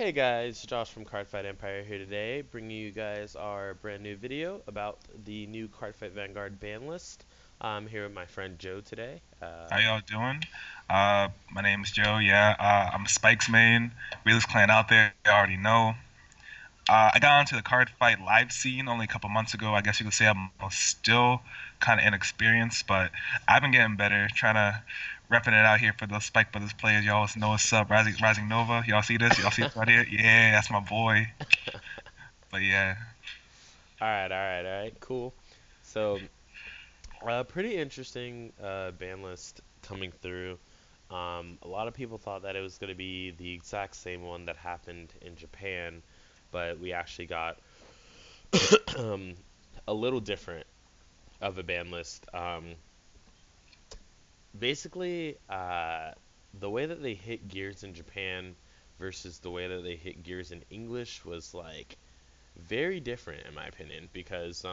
Hey guys, Josh from Cardfight Empire here today, bringing you guys our brand new video about the new Cardfight Vanguard ban list. I'm here with my friend Joe today. How y'all doing? My name is Joe. Yeah, I'm a Spikes main. Realest clan out there. You already know. I got onto the card fight live scene only a couple months ago. I guess you could say I'm still kind of inexperienced, but I've been getting better. Trying to repping it out here for those Spike Brothers players. Y'all know what's up. Rising Nova. Y'all see this? Y'all see this right here? Yeah, that's my boy. But yeah. Alright, cool. So, pretty interesting ban list coming through. A lot of people thought that it was going to be the exact same one that happened in Japan, but we actually got um, a little different of a ban list. Basically, the way that they hit gears in Japan versus the way that they hit gears in English was like very different in my opinion because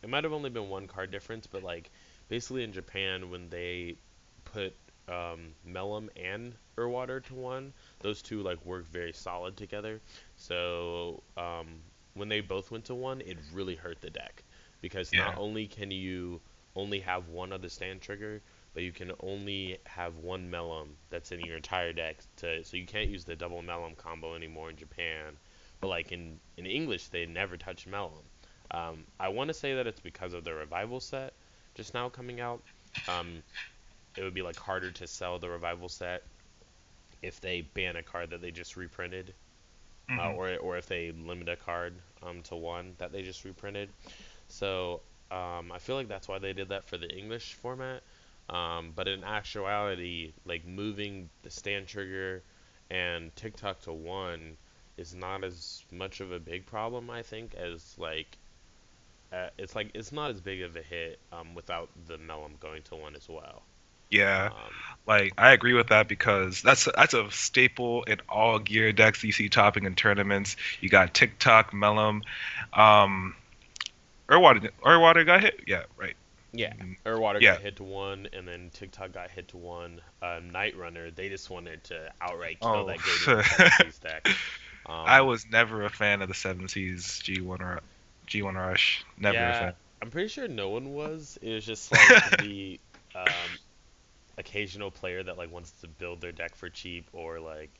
it might have only been one card difference, but like basically in Japan when they put Melum and Ur-Watar to one, those two like work very solid together. So when they both went to one, it really hurt the deck because not Yeah. only can you only have one other stand trigger, but you can only have one Melum that's in your entire deck. So you can't use the double Melum combo anymore in Japan. But like in English, they never touch Melum. I want to say that it's because of the revival set just now coming out. Um, it would be like harder to sell the revival set if they ban a card that they just reprinted, hmm or if they limit a card to one that they just reprinted. So I feel like that's why they did that for the English format. But in actuality, like moving the stand trigger and TikTok to one is not as much of a big problem, I think, as like it's not as big of a hit without the Melum going to one as well. Yeah. Um, Like I agree with that because that's a staple in all gear decks you see topping in tournaments. You got TikTok, Melum, um, Ur-Water got hit. Yeah, right. yeah, Mm, Ur-Water Yeah. got hit to one, and then TikTok got hit to one. Night Runner, they just wanted to outright kill Oh, that game in the Seven Seas deck. I Um, was never a fan of the Seven Seas G1 Rush. Never a yeah, fan. I'm pretty sure no one was. It was just like the um, occasional player that like wants to build their deck for cheap, or like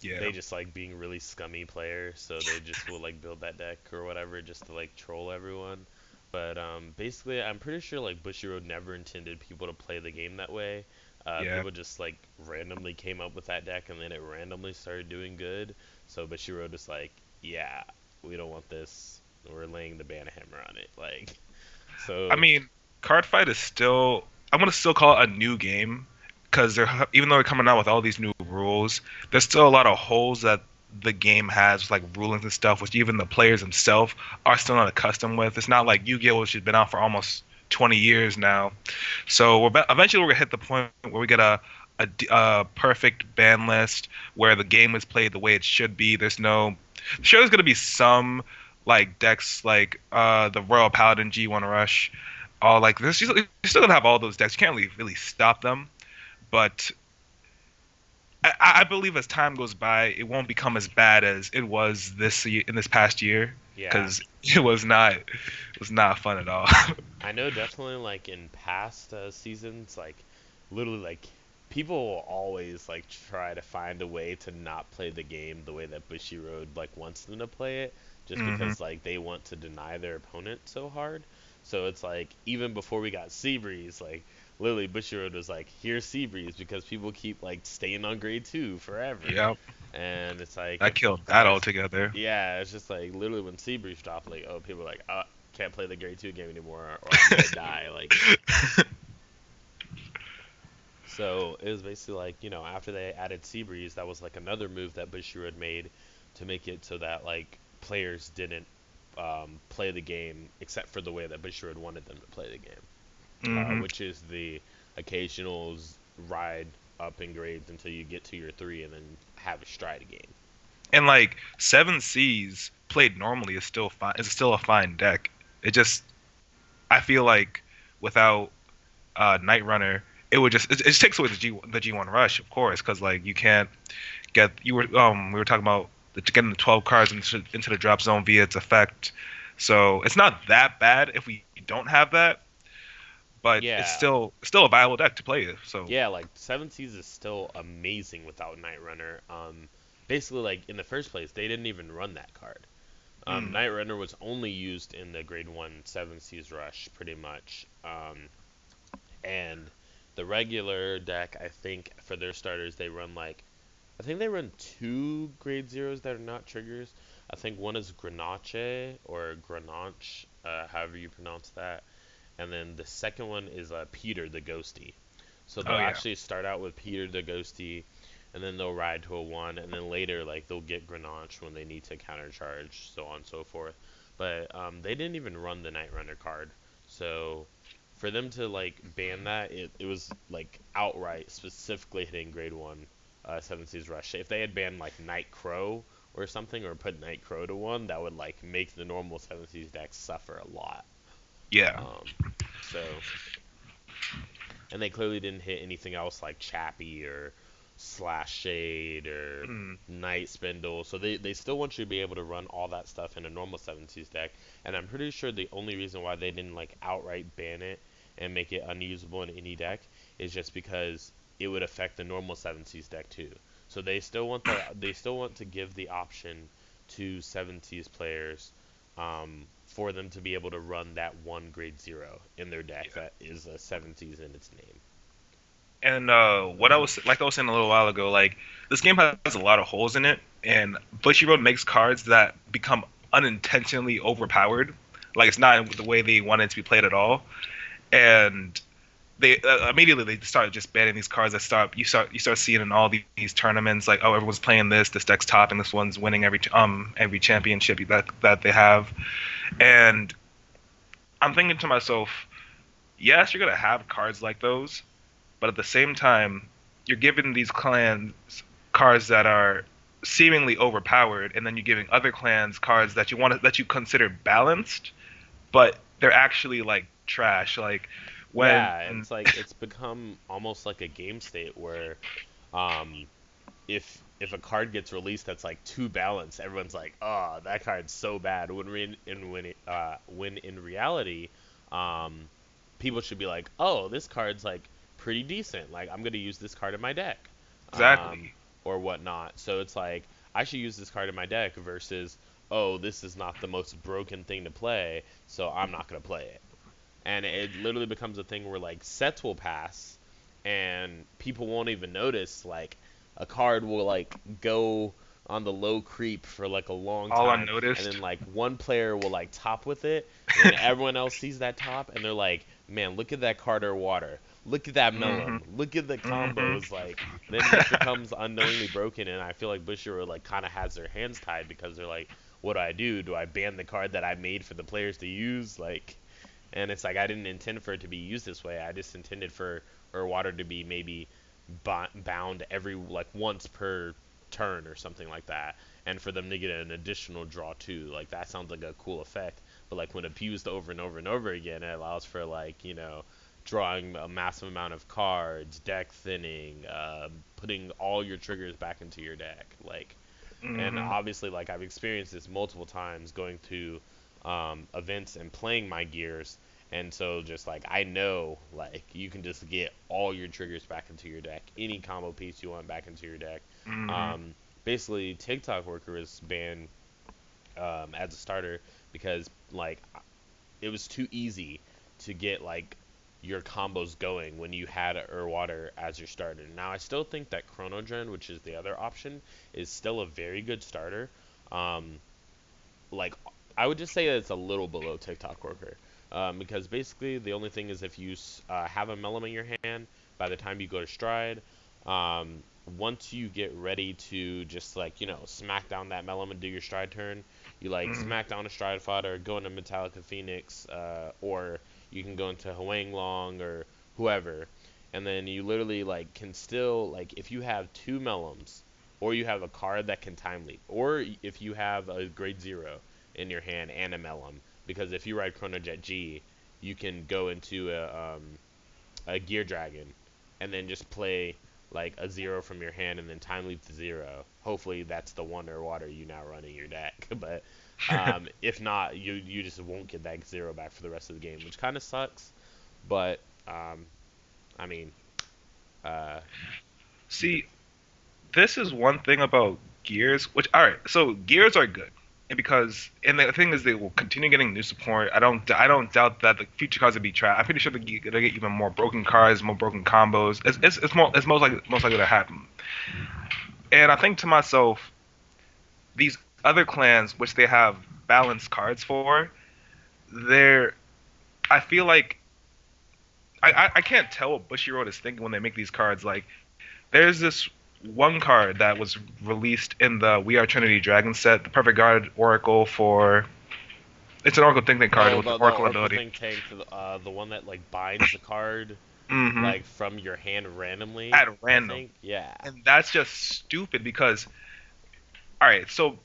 Yeah. they just like being really scummy players, so they just will like build that deck or whatever just to like troll everyone. But basically, I'm pretty sure like Bushiroad never intended people to play the game that way. Yeah. People just like randomly came up with that deck, and then it randomly started doing good. So Bushiroad was like, "Yeah, we don't want this. We're laying the banner hammer on it." Like, I so mean, Cardfight is still. I'm gonna still call it a new game because they're even though they're coming out with all these new rules, there's still a lot of holes that the game has, like rulings and stuff, which even the players themselves are still not accustomed with. It's not like Yu-Gi-Oh, which has been out for almost 20 years now. So eventually we're gonna hit the point where we get a perfect ban list where the game is played the way it should be. Sure, there's gonna be some like decks like the Royal Paladin G1 Rush, all like this. You're still gonna have all those decks. You can't really stop them, but I believe as time goes by, it won't become as bad as it was in this past year yeah, because it was not fun at all. I know definitely like in past seasons, like literally like people will always like try to find a way to not play the game the way that Bushiroad like wants them to play it, just hmm because like they want to deny their opponent so hard. So it's like even before we got Seabreeze, like literally Bushiroad was like, "Here's Seabreeze," because people keep like staying on grade two forever, Yep, and it's like I if killed that guys, altogether. yeah, it's just like literally when Seabreeze dropped, like oh people are like, can't play the grade two game anymore, or I'm gonna die. Like so it was basically like, after they added Seabreeze, that was like another move that Bushiroad had made to make it so that like players didn't play the game except for the way that Bushiroad wanted them to play the game, hmm which is the occasional ride up in grades until you get to your three and then have a stride game. And like Seven Seas played normally is still fine. Is still a fine deck. It just I feel like without Night Runner, it just takes away the G1 Rush, of course, because like you can't get we were talking about getting the 12 cards into the drop zone via its effect. So it's not that bad if we don't have that, but it's Yeah, still a viable deck to play. So yeah, like Seven Seas is still amazing without Night Runner. Basically, like in the first place, they didn't even run that card. mm, Night Runner was only used in the Grade One Seven Seas Rush, pretty much. And the regular deck, I think for their starters, they run like I think they run two Grade Zeros that are not triggers. I think one is Grenache or Grenache, however you pronounce that, and then the second one is Peter the Ghosty. So they'll oh yeah, actually start out with Peter the Ghosty, and then they'll ride to a one, and then later like they'll get Grenache when they need to countercharge, so on and so forth. But they didn't even run the Night Runner card, so for them to like ban that, it was like outright specifically hitting Grade One Seven Seas Rush. If they had banned like Night Crow or something, or put Night Crow to one, that would like make the normal Seven Seas deck suffer a lot. yeah. Um, so and they clearly didn't hit anything else like Chappie or Slash Shade or Mm, Night Spindle. So they still want you to be able to run all that stuff in a normal 7Cs deck. And I'm pretty sure the only reason why they didn't like outright ban it and make it unusable in any deck is just because it would affect the normal 7Cs deck too. So they still want to give the option to 7Cs players for them to be able to run that one grade zero in their deck yeah. that is a 7Cs in its name. And what I was saying a little while ago, like this game has a lot of holes in it, and Bushiroad makes cards that become unintentionally overpowered. Like it's not the way they want it to be played at all, and they immediately they start just banning these cards that you start seeing in all these tournaments like, oh, everyone's playing this deck's top and this one's winning every championship that they have. And I'm thinking to myself, yes, you're gonna have cards like those, but at the same time, you're giving these clans cards that are seemingly overpowered, and then you're giving other clans cards that you consider balanced, but they're actually like trash. Like when Yeah, it's like it's become almost like a game state where um, if a card gets released that's like too balanced, everyone's like, "Oh, that card's so bad." When in reality, um, people should be like, "Oh, this card's like pretty decent. Like I'm gonna use this card in my deck, um, exactly, or whatnot." So it's like I should use this card in my deck versus, "Oh, this is not the most broken thing to play, so I'm not gonna play it." And it literally becomes a thing where like sets will pass and people won't even notice like a card will like go on the low creep for like a long all time and unnoticed. then like one player will like top with it and then everyone else sees that top and they're like, man, look at that card Ur-Watar, look at that Hmm. Melum, look at the Hmm. combos, like then it just becomes unknowingly broken. And I feel like Bushiroad like kind of has their hands tied because they're like, what do I ban the card that I made for the players to use? Like, and it's like I didn't intend for it to be used this way. I just intended for Ur-Watar to be maybe bound every like once per turn or something like that, and for them to get an additional draw too. Like that sounds like a cool effect, but like when abused over and over and over again, it allows for like drawing a massive amount of cards, deck thinning, putting all your triggers back into your deck, like. And Hmm. obviously, like I've experienced this multiple times going to events and playing my gears, and so just like I know, like you can just get all your triggers back into your deck, any combo piece you want back into your deck. Hmm. Um, Basically, TikTok Worker was banned as a starter because like it was too easy to get like your combos going when you had Ur-Watar as your starter. Now I still think that Chronogen, which is the other option, is still a very good starter. Um, like I would just say that it's a little below TikTok Worker. Because basically the only thing is if you have a Melum in your hand, by the time you go to Stride, once you get ready to just like smack down that Melum and do your Stride turn, you like Hmm. smack down a Stride fodder, go into Metallica Phoenix, or you can go into Huang Long or whoever, and then you literally like can still like if you have two Melums, or you have a card that can time leap, or if you have a grade zero in your hand and a Melum, because if you ride Chronojet G, you can go into a Gear Dragon and then just play like a 0 from your hand and then time leap to 0. Hopefully that's the one Ur-Watar you now run in your deck. But if not, you just won't get that 0 back for the rest of the game, which kind of sucks. But I mean, uh, See, this is one thing about gears, which all right, so gears are good, and and the thing is they will continue getting new support. I don't doubt that the future cards will be trash. I'm pretty sure they're gonna get even more broken cards, more broken combos. It's most likely to happen. And I think to myself, these other clans, which they have balanced cards for, they're I feel like I can't tell what Bushiroad is thinking when they make these cards. Like there's this one card that was released in the We Are Trinity Dragon set, the Perfect Guard Oracle for. It's an Oracle Think Tank card with the Oracle ability. Think Tank, the one that like binds the card Mm-hmm. like from your hand randomly. At I random. think. Yeah. And that's just stupid because, all right, so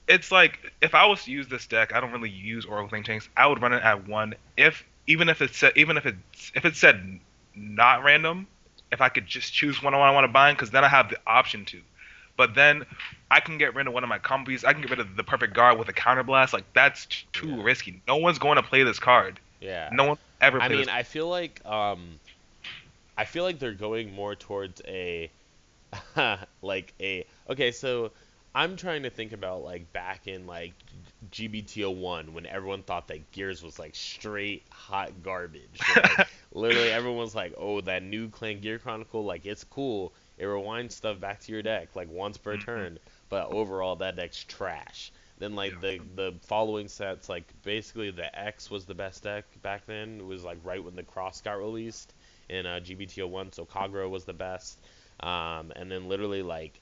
it's like if I was to use this deck, I don't really use Oracle Think Tanks. I would run it at one. If even if it said not random, if I could just choose one I want to bind, because then I have the option to. But then I can get rid of one of my combos. I can get rid of the Perfect Guard with a counterblast. Like that's too risky. No one's going to play this card. Yeah. No one ever. I Play mean, this. I feel like they're going more towards a like a okay, so I'm trying to think about like back in like GBTO1 when everyone thought that Gears was like straight hot garbage. Like, literally everyone was like, "Oh, that new Clan Gear Chronicle, like it's cool. It rewinds stuff back to your deck like once per turn, but overall that deck's trash." Then like the following sets, like basically the X was the best deck back then. It was like right when the Cross got released in GBTO1, so Kagura was the best. And then literally like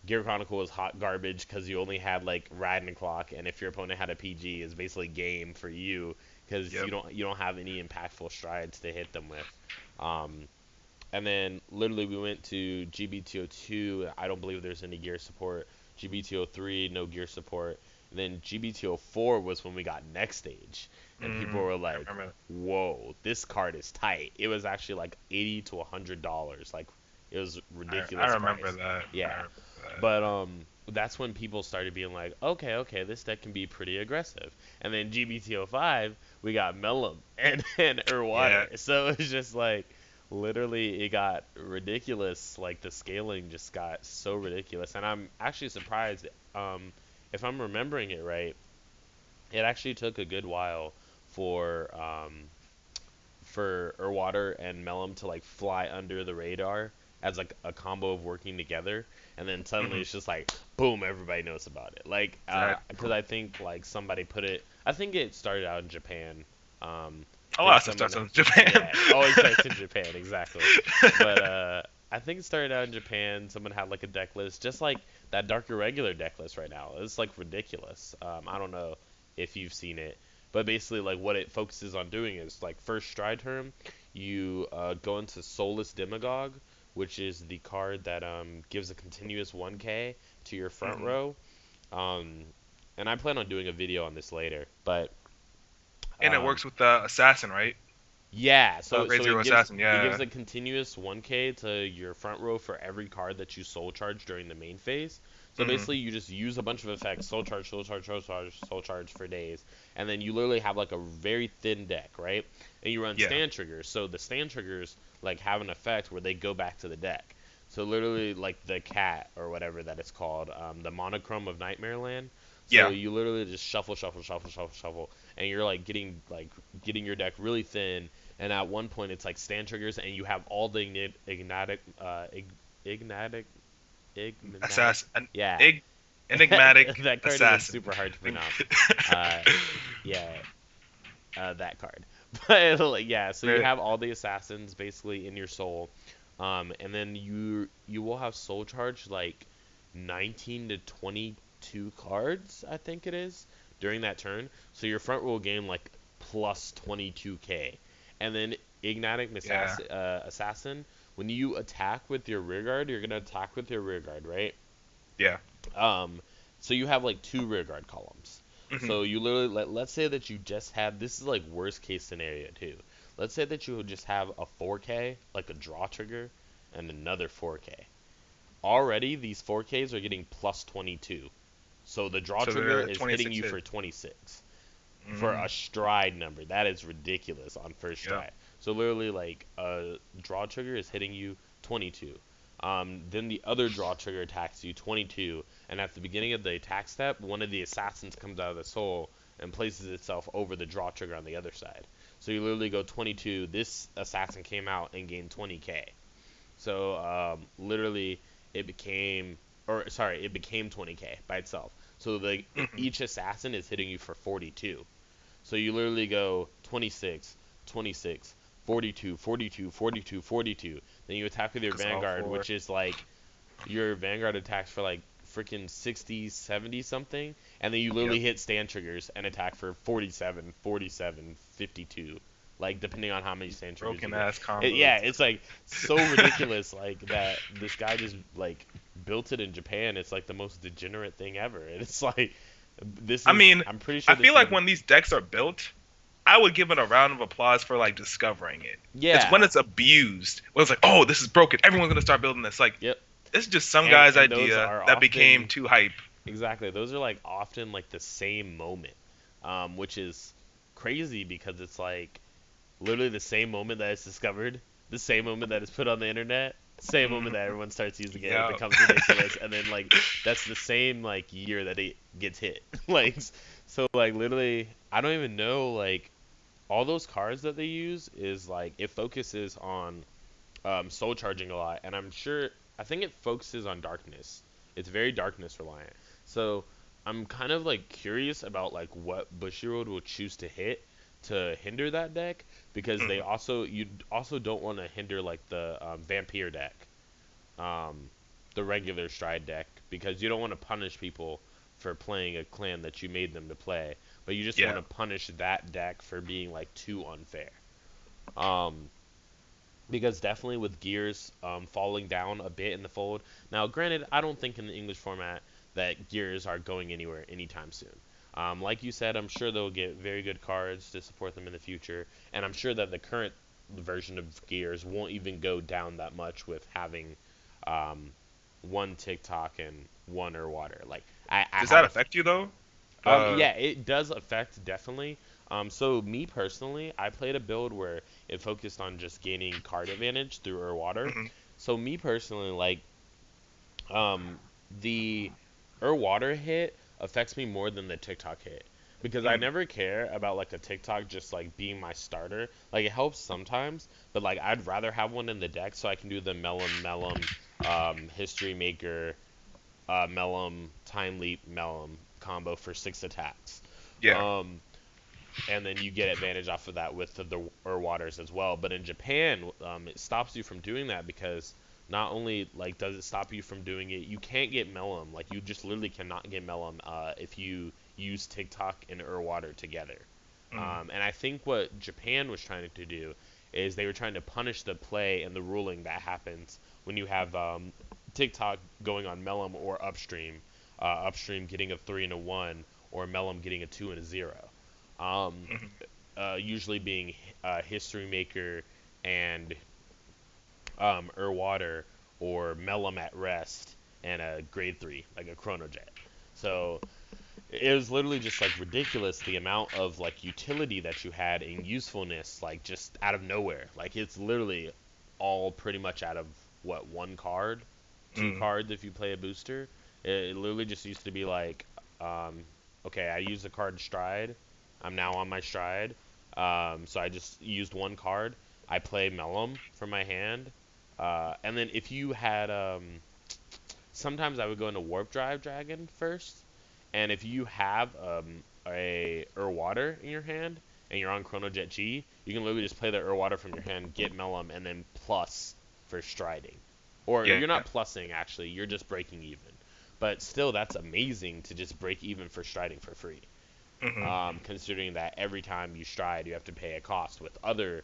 Gear Chronicle was hot garbage because you only had like Clock, and if your opponent had a PG, it's basically game for you because you don't have any impactful strides to hit them with. And then literally we went to GBTO2. I don't believe there's any gear support. GBTO3, no gear support. And then GBTO4 was when we got Next Stage, and people were like, "Whoa, this card is tight." It was actually like $80 to $100. Like it was ridiculous. I remember price. that. Yeah, but that's when people started being like, okay, this deck can be pretty aggressive. And then GBTO5, we got Melum and Ur-Watar. Yeah. So it was just like, literally, it got ridiculous. Like the scaling just got so ridiculous. And I'm actually surprised. If I'm remembering it right, it actually took a good while for Ur-Watar and Melum to like fly under the radar as like a combo of working together, and then suddenly it's just like boom, everybody knows about it. Like because I think like somebody put it. I think it started out in Japan. A lot of stuff starts in Japan. Yeah, always starts in Japan, exactly. But I think it started out in Japan. Someone had like a deck list, just like that Dark Irregular deck list right now. It's like ridiculous. I don't know if you've seen it, but basically like what it focuses on doing is like first stride term, you go into Soulless Demagogue, which is the card that gives a continuous 1K to your front row. And I plan on doing a video on this later, but And it works with the assassin, right? yeah, so Raise it Zero gives, Assassin, yeah. it gives a continuous 1K to your front row for every card that you soul charge during the main phase. So basically, you just use a bunch of effects, soul charge, soul charge, soul charge, soul charge for days, and then you literally have like a very thin deck, right? And you run stand triggers. So the stand triggers like have an effect where they go back to the deck. So literally, like the cat or whatever that it's called, the monochrome of Nightmare Land. So you literally just shuffle, shuffle, shuffle, shuffle, shuffle, and you're like getting your deck really thin. And at one point, it's like stand triggers, and you have all the Assassin. Yeah. Enigmatic that card assassin. is super hard to pronounce. That card. But like, yeah, so you have all the assassins basically in your soul, and then you will have soul charge like 19 to 22 cards, I think it is, during that turn. So your front row gain like plus 22k, and then Ignatic Assassin. When you attack with your rear guard, you're gonna attack with your rear guard, right? Yeah. So you have like two rear guard columns. So you literally let's say that you just have, this is like worst case scenario too. Let's say that you just have a 4K, like a draw trigger, and another 4K. Already, these 4Ks are getting plus 22. So the draw So trigger they're at is hitting 26 you hit. for 26 for Mm, a stride number. That is ridiculous on first yeah. stride. So literally, like a draw trigger is hitting you 22. Then the other draw trigger attacks you 22, and at the beginning of the attack step, one of the assassins comes out of the soul and places itself over the draw trigger on the other side. So you literally go 22. This assassin came out and gained 20k. So literally, it became 20k by itself. So Hmm. each assassin is hitting you for 42. So you literally go 26, 26, 42, 42, 42, 42. Then you attack with your Because all Vanguard, four. which is like your Vanguard attacks for like freaking 60, 70 something. And then you literally Yep. hit stand triggers and attack for 47, 47, 52. Like, depending on how many stand triggers you Broken get. ass Yeah, combos. it's like so ridiculous, like that this guy just like built it in Japan. It's like the most degenerate thing ever. And it's like, I mean, I'm pretty I sure feel this is, like when these decks are built, I would give it a round of applause for like discovering it. It's when yeah. it's abused, when it's like, oh, this is broken. Everyone's gonna start building this. Like, Yep. this is just some and guy's and those idea are that became often too hype. exactly those are like often like the same moment, which is crazy because it's like literally the same moment that it's discovered, the same moment that it's put on the internet, same moment that Mm, everyone starts using it, it yeah. becomes ridiculous, and then like that's the same like year that it gets hit. Like so like literally I don't even know like all those cards that they use is like it focuses on soul charging a lot, and I think it focuses on darkness. It's very darkness reliant. So I'm kind of like curious about like what Bushiroad will choose to hit to hinder that deck because Mhm. you also don't want to hinder like the Vampire deck, um, the regular Stride deck because you don't want to punish people for playing a clan that you made them to play, but you just want Yeah. to punish that deck for being like too unfair. Um, because definitely with gears falling down a bit in the fold. Now, granted, I don't think in the English format that gears are going anywhere anytime soon. Like you said, I'm sure they'll get very good cards to support them in the future, and I'm sure that the current version of gears won't even go down that much with having um, one TikTok and one Ur-Watar. Like I Does have that a affect you though? Uh, yeah, it does affect definitely. So me personally, I played a build where it focused on just gaining card advantage through Ur-Watar. mhm. So me personally, like um, the Ur-Watar hit affects me more than the TikTok hit because I Mm. never care about like a TikTok just like being my starter. Like it helps sometimes, but like I'd rather have one in the deck so I can do the Melum History Maker Melum Time Leap Melum combo for 6 attacks. Yeah. Um, and then you get advantage off of that with the Ur-Watars as well. But in Japan, it stops you from doing that because not only like does it stop you from doing it, you can't get Melum. Like you just literally cannot get Melum if you use TikTok and Ur-Watar together. Mm. And I think what Japan was trying to do is they were trying to punish the play and the ruling that happens when you have TikTok going on Melum or upstream getting a 3 and a 1, or Melum getting a 2 and a 0. Um, Mhm. Usually being History Maker and Ur-Watar or Melum at rest and a grade 3, like a Chrono Jet. So it was literally just like ridiculous the amount of like utility that you had and usefulness like just out of nowhere. Like it's literally all pretty much out of what, one card, two Mm. cards if you play a booster. It literally just used to be like, um, okay, I use the card Stride. I'm now on my Stride. So I just used one card. I play Mellum from my hand. And then if you had, sometimes I would go into Warp Drive Dragon first. And if you have a Ur-Watar in your hand and you're on Chrono Jet G, you can literally just play the Ur-Watar from your hand, get Mellum, and then plus for striding. Or Yeah. you're not plussing actually, you're just breaking even. But still, that's amazing to just break even for striding for free. Hmm. Considering that every time you stride, you have to pay a cost with other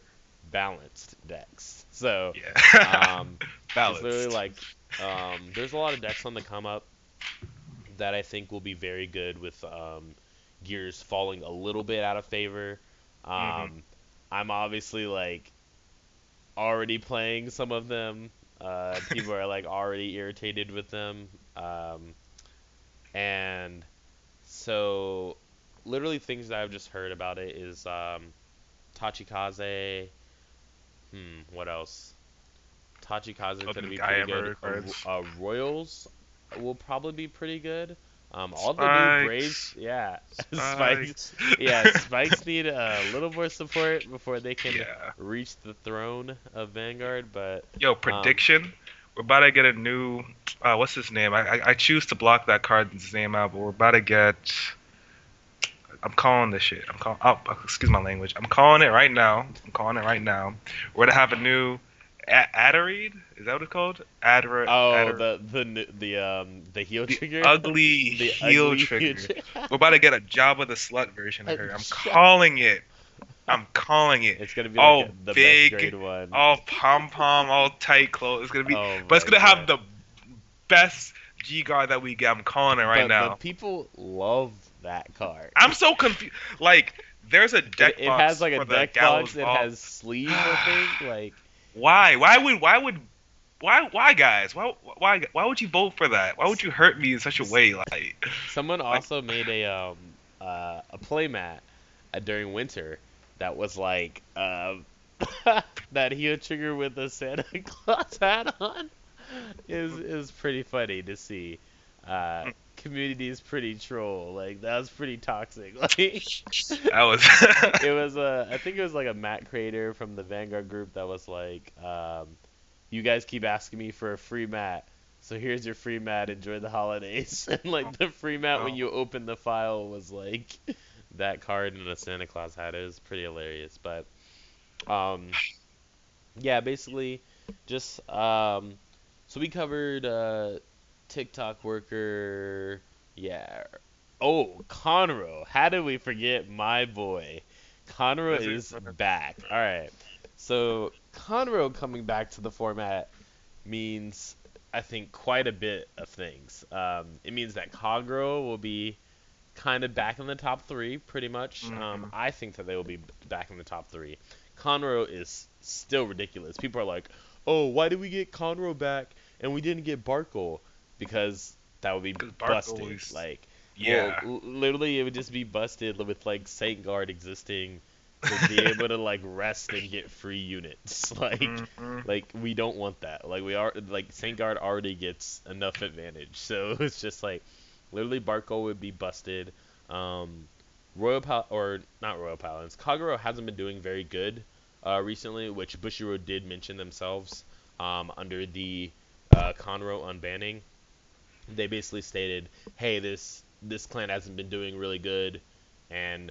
balanced decks. So Yeah. um, it's literally Balanced. like there's a lot of decks on the come up that I think will be very good with gears falling a little bit out of favor. Hmm. Um, I'm obviously like already playing some of them People are like already irritated with them. And so literally things that I've just heard about it is Tachikaze. What else? Tachikaze is going to Other be guy pretty good. ever cards. Royals will probably be pretty good. All the new Braves, Spikes. yeah, Spikes, Spikes. yeah, Spikes need a little more support before they can Yeah. reach the throne of Vanguard. But Yo, um, prediction. We're about to get a new. What's his name? I choose to block that card's name out, but we're about to get. I'm calling this shit. I'm calling. Oh, excuse my language. I'm calling it right now. I'm calling it right now. We're gonna have a new Adderade. Is that what it's called? oh, Adder. the heel The trigger, ugly the heel ugly heel trigger. trigger. We're about to get a Jabba the Slut version of her. I'm calling it. I'm calling it. It's gonna be like All the best grade big, one. all pom pom, all tight clothes. It's gonna be, Oh but it's my gonna have god. the best G guard that we get. I'm calling it right But now. people love that card. I'm so confused. Like, there's a It deck it has box like a for the deck Gallows box. It Vault. has sleeves, I think. Like Why? Why, guys? Why would you vote for that? Why would you hurt me in such a s- way? Like, someone like, also made a playmat during winter that was like that heel trigger with the Santa Claus hat on is pretty funny to see. Uh, Community is pretty troll. Like that was pretty toxic. Like that was. it was a I think it was like a mat creator from the Vanguard group that was like, you guys keep asking me for a free mat, so here's your free mat. Enjoy the holidays. And like the free mat when Oh, you open the file was like that card and a Santa Claus hat. It was pretty hilarious. But um, yeah, basically just so we covered TikTok worker. Yeah. Oh, Conroe. How did we forget my boy? Conroe Blizzard. is back. All right. So Conroe coming back to the format means, I think, quite a bit of things. It means that Kagro will be kind of back in the top three, pretty much. Mm-hmm. I think that they will be back in the top three. Conroe is still ridiculous. People are like, "Oh, why did we get Conroe back and we didn't get Barkle?" Because that would be Because Bark busted. always. Like, well, Yeah. literally, it would just be busted with like Saint Guard existing to be able to like rest and get free units. Mm-hmm. Like we don't want that. Like we are like Saint Guard already gets enough advantage, so it's just like literally Barco would be busted. Um, or not Royal Paladins. Kagero hasn't been doing very good recently, which Bushiroad did mention themselves under the Conroe unbanning. They basically stated, "Hey, this clan hasn't been doing really good," and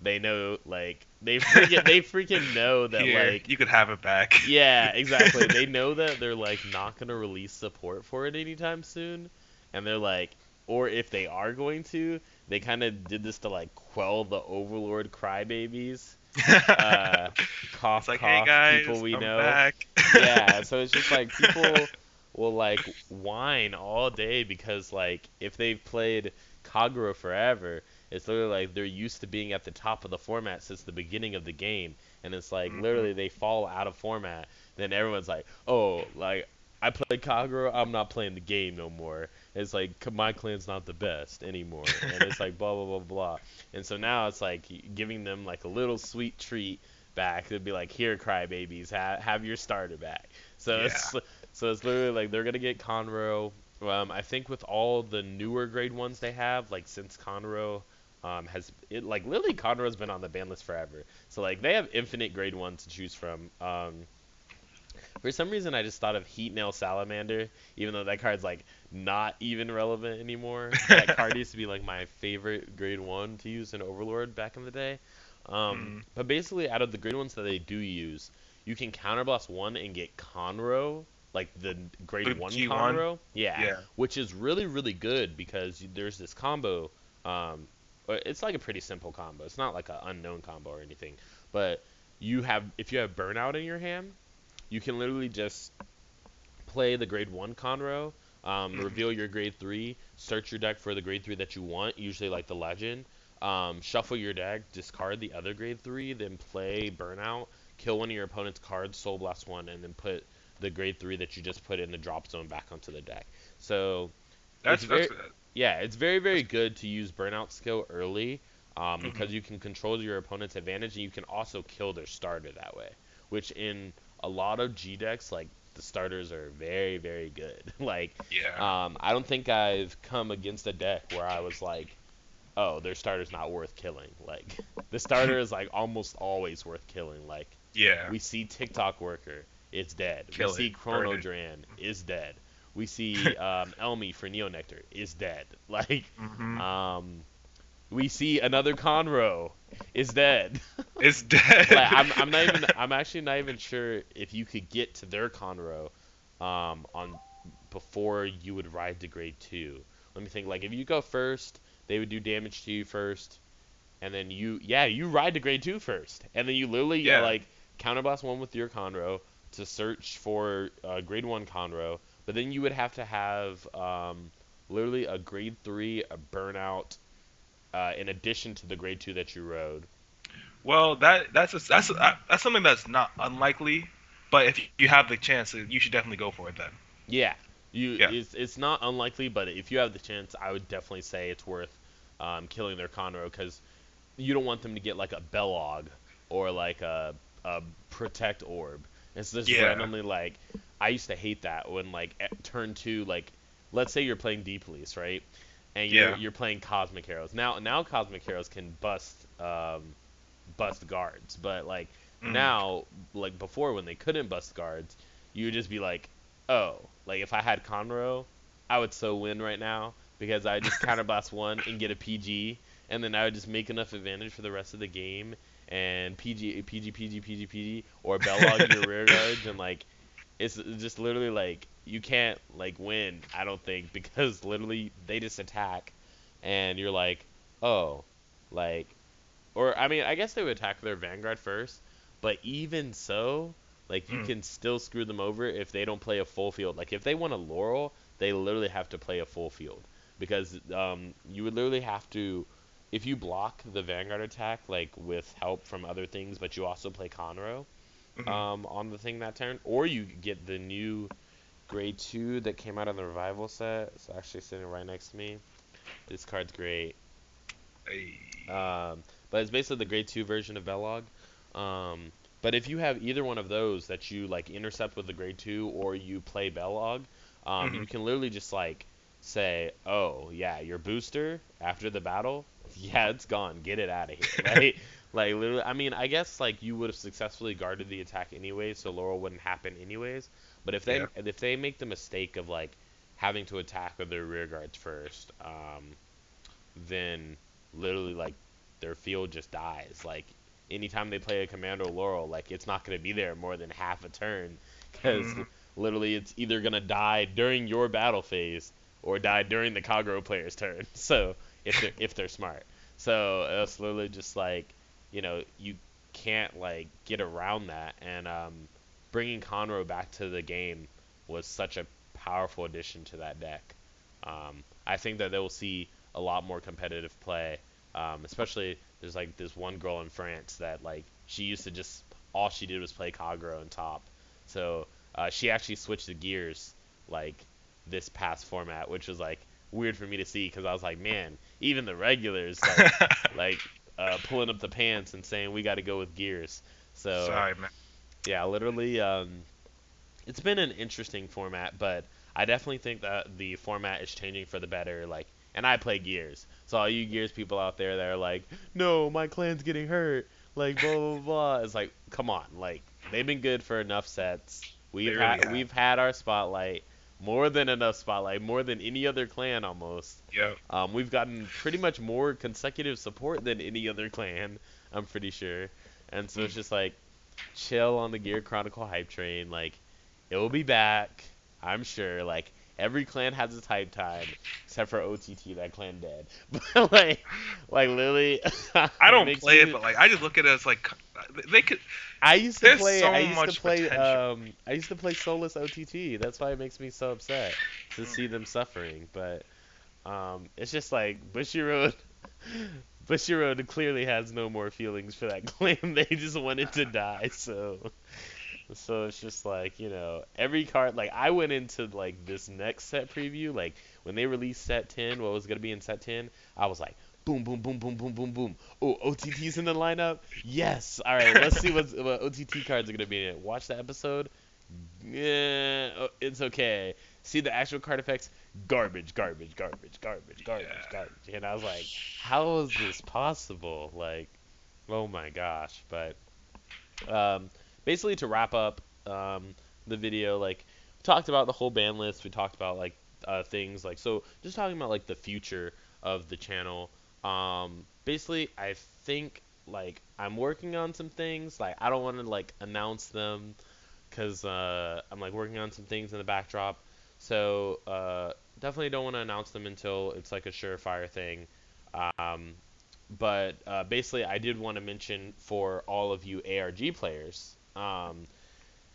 they know like they freaking know that Here, like you could have it back. yeah, exactly. They know that they're like not gonna release support for it anytime soon, and they're like, or if they are going to, they kind of did this to like quell the Overlord crybabies, uh, It's cough like, hey cough, people guys, we I'm know. back. Yeah, so it's just like people will like whine all day because like if they've played Kagura forever, it's literally like they're used to being at the top of the format since the beginning of the game, and it's like Mhm. literally they fall out of format, then everyone's like, oh, like I played Kagura, I'm not playing the game no more. It's like my clan's not the best anymore, and it's like blah blah blah blah. And so now it's like giving them like a little sweet treat back. It'd be like, here, crybabies, have your starter back. So Yeah. it's literally like they're gonna get Conroe. I think with all the newer grade ones they have, like since Conroe has it like literally Conroe's been on the ban list forever. So like they have infinite grade ones to choose from. For some reason, I just thought of Heat Nail Salamander, even though that card's like not even relevant anymore. That card used to be like my favorite grade one to use in Overlord back in the day. Mm. But basically, out of the grade ones that they do use, you can counterblast one and get Conroe, like the grade The one G1. Conroe. Yeah, Yeah. which is really really good because there's this combo. It's like a pretty simple combo. It's not like an unknown combo or anything, but you have if you have burnout in your hand, you can literally just play the grade 1 Conroe, Mhm. reveal your grade 3, search your deck for the grade 3 that you want, usually like the legend, shuffle your deck, discard the other grade 3, then play Burnout, kill one of your opponent's cards, Soul Blast 1, and then put the grade 3 that you just put in the drop zone back onto the deck. So it's That's very yeah, it's very very that's good to use burnout skill early, hmm because you can control your opponent's advantage and you can also kill their starter that way. Which in a lot of G decks, like the starters are very very good. Like, yeah. I don't think I've come against a deck where I was like, oh, their starter's not worth killing. Like, the starter is like almost always worth killing. Like, Yeah. we see TikTok Worker, it's dead. We Kill it. see Burn Chrono it. Dran, is dead. We see Elmi for Neo Nectar, is dead. Like, hmm um, we see another Conroe, is dead. It's Like, dead. I'm actually not even sure if you could get to their Conroe, on before you would ride to grade 2. Let me think. Like, if you go first, they would do damage to you first, and then you ride to grade 2 first, and then you literally, Yeah. like, counterblast one with your Conroe to search for grade 1 Conroe, but then you would have to have, literally a grade 3 a burnout, in addition to the grade 2 that you rode. Well, that's something that's not unlikely, but if you have the chance, you should definitely go for it then. Yeah, Yeah. it's not unlikely, but if you have the chance, I would definitely say it's worth, killing their Conroe, because you don't want them to get like a Bellog or like a Protect Orb. It's just Yeah. randomly, like, I used to hate that when, like, at turn 2, like, let's say you're playing Deep Police, right? And you're Yeah. you're playing Cosmic Arrows. Now Cosmic Arrows can bust guards, but like Mm. now, like before when they couldn't bust guards, you would just be like, oh, like if I had Conroe, I would so win right now because I just counterblast one and get a PG, and then I would just make enough advantage for the rest of the game and PG, or Bellog your rear guards, and like it's just literally like you can't like win, I don't think, because literally they just attack and you're like, oh, like, or I mean, I guess they would attack their Vanguard first, but even so, like you Mm. can still screw them over if they don't play a full field. Like if they want a Laurel, they literally have to play a full field because, you would literally have to, if you block the Vanguard attack like with help from other things, but you also play Conroe, hmm on the thing that turn, or you get the new grade 2 that came out on the revival set. It's actually sitting right next to me. This card's great. Hey. But it's basically the grade 2 version of Bellog. But if you have either one of those that you like intercept with the grade 2 or you play Bellog, hmm you can literally just like say, oh yeah, your booster after the battle, yeah, it's gone. Get it out of here, right? Like literally, I mean, I guess like you would have successfully guarded the attack anyway, so Laurel wouldn't happen anyways. But Yeah. if they make the mistake of like having to attack with their rear guards first, then literally like their field just dies. Like anytime they play a Commando Laurel, like it's not gonna be there more than half a turn, because hmm literally it's either gonna die during your battle phase or die during the Kagro player's turn. So if they're smart, so it's literally just like, you can't like get around that, and bringing Conroe back to the game was such a powerful addition to that deck. I think that they will see a lot more competitive play. Especially there's like this one girl in France that like she used to just all she did was play Kagro and top. So she actually switched the gears like this past format, which was like weird for me to see because I was like, man, even the regulars like pulling up the pants and saying we got to go with gears. So Sorry, man. yeah, literally, it's been an interesting format, but I definitely think that the format is changing for the better. Like, and I play Gears, so all you Gears people out there that are like, no, my clan's getting hurt, like blah blah blah. It's like, come on, like they've been good for enough sets. They We've really had have. we've had our spotlight, more than enough spotlight, more than any other clan almost. Yep. We've gotten pretty much more consecutive support than any other clan, I'm pretty sure. And so Mm. it's just like chill on the Gear Chronicle hype train. Like, it will be back, I'm sure. Like, every clan has its hype time, except for OTT. That clan dead. But like literally, I it don't makes play it, me. but like I just look at it as like they could. I used to There's play. I so used to much play. potential. I used to play Solus OTT. That's why it makes me so upset to Mm. see them suffering. But it's just like Bushiroad. Bushiroad clearly has no more feelings for that clan. They just want it to die. So So it's just like, every card, like I went into like this next set preview, like when they released set 10, what was going to be in set 10, I was like, boom, boom, boom, boom, boom, boom, boom. Oh, OTT's in the lineup? Yes. All right, let's see what OTT cards are going to be in it. Watch the episode. Yeah, it's okay. See the actual card effects? Garbage, garbage, garbage, garbage, garbage, Yeah. garbage. And I was like, how is this possible? Like, oh my gosh. But um, basically, to wrap up the video, like we talked about the whole ban list. We talked about like things like so. Just talking about like the future of the channel. Basically, I think like I'm working on some things. Like I don't want to like announce them because I'm like working on some things in the backdrop. So definitely don't want to announce them until it's like a surefire thing. Um, but basically, I did want to mention for all of you ARG players,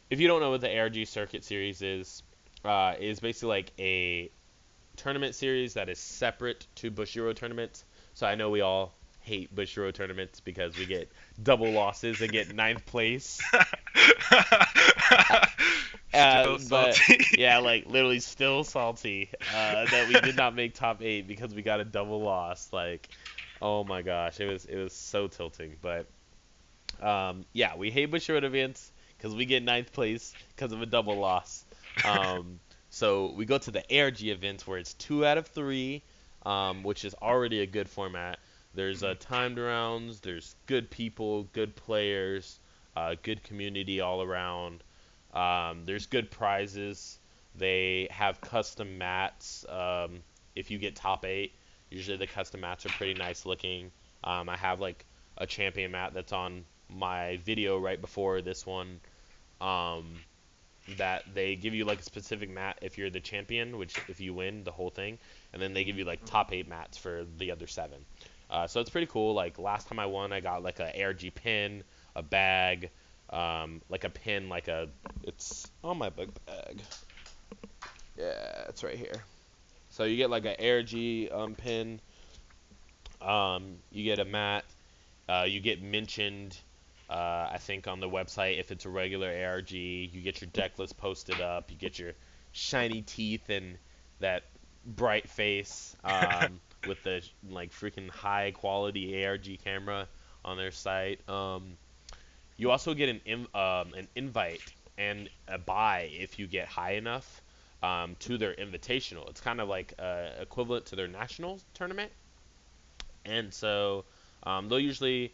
if you don't know what the ARG Circuit Series is basically like a tournament series that is separate to Bushiroad tournaments. So I know we all hate Bushiroad tournaments because we get double losses and get ninth place. Still But salty. yeah, like literally still salty that we did not make top 8 because we got a double loss. Like, oh my gosh, it was so tilting. But yeah, we hate Bushiroad events because we get ninth place because of a double loss. Um, so we go to the ARG events where it's 2 out of 3, which is already a good format. There's timed rounds. There's good people, good players, good community all around. There's good prizes. They have custom mats. If you get top 8, usually the custom mats are pretty nice looking. I have like a champion mat that's on my video right before this one. Um, that they give you like a specific mat if you're the champion, which if you win the whole thing, and then they give you like top 8 mats for the other 7. So it's pretty cool. Like last time I won, I got like a ARG pin, a bag, like a pin, it's on my book bag. Yeah, it's right here. So you get like an ARG pin. You get a mat. You get mentioned, I think, on the website if it's a regular ARG. You get your deck list posted up. You get your shiny teeth and that bright face with the like freaking high quality ARG camera on their site. You also get an invite and a buy if you get high enough to their invitational. It's kind of like equivalent to their national tournament. And so they'll usually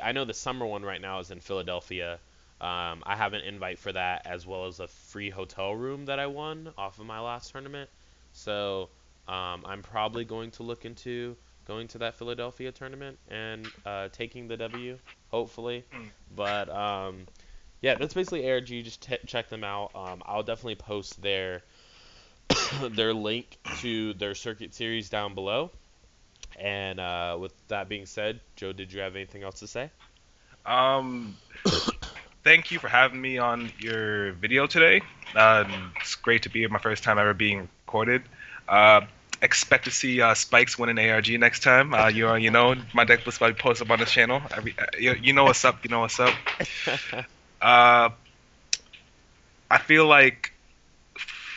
I know the summer one right now is in Philadelphia. I have an invite for that as well as a free hotel room that I won off of my last tournament. So I'm probably going to look into going to that Philadelphia tournament and taking the W, hopefully. But yeah, that's basically ARG. Just check them out. I'll definitely post their link to their circuit series down below. And with that being said, Joe, did you have anything else to say? Um, Thank you for having me on your video today. It's great to be my first time ever being recorded. Uh, Expect to see Spikes win an ARG next time. You know, my deck was about to post up on the channel. You know what's up. You know what's up. Uh, I feel like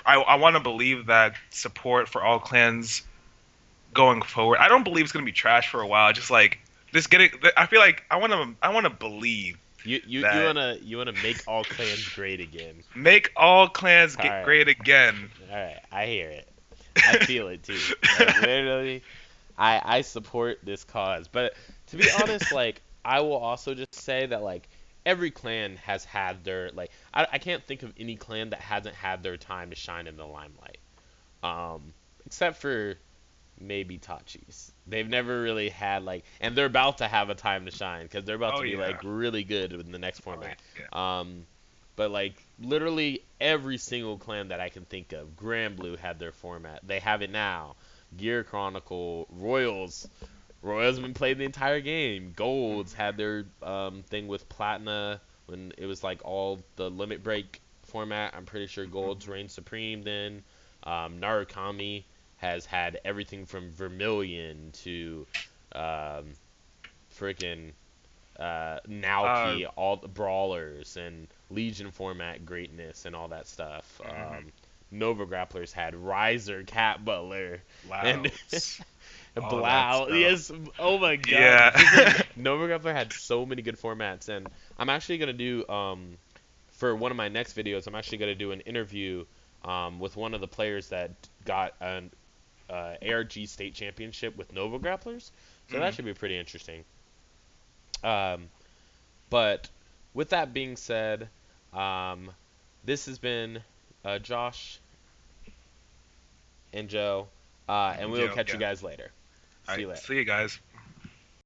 I want to believe that support for all clans going forward. I don't believe it's gonna be trash for a while. Just like just getting. I feel like I wanna believe You that wanna make all clans great again. make all clans All get right, great again. all right, I hear it. I feel it too. Like literally, I support this cause. But to be honest, like I will also just say that like every clan has had their like I can't think of any clan that hasn't had their time to shine in the limelight. Except for maybe Tachi's. They've never really had like, and they're about to have a time to shine because they're about Oh to be yeah. like really good in the next Oh format. yeah. But like literally every single clan that I can think of, Grand Blue had their format. They have it now. Gear Chronicle, Royals have been played the entire game. Golds had their thing with Platina when it was like all the limit break format. I'm pretty sure Golds reigned supreme then. Narukami has had everything from Vermilion to um, freaking Uh, Naoki, all the brawlers, and Legion format greatness and all that stuff. mhm. Nova Grapplers had Riser, Cat Butler, and Louds, all that Blau. stuff. Yes, oh my God. Yeah. Freaking Nova Grappler had so many good formats, and I'm actually gonna do for one of my next videos. I'm actually gonna do an interview with one of the players that got an ARG state championship with Nova Grapplers. So that Mhm. should be pretty interesting. Um, but with that being said, um, this has been Josh and Joe, and we will Yeah, catch you yeah. guys later. All See right. you later. See you guys.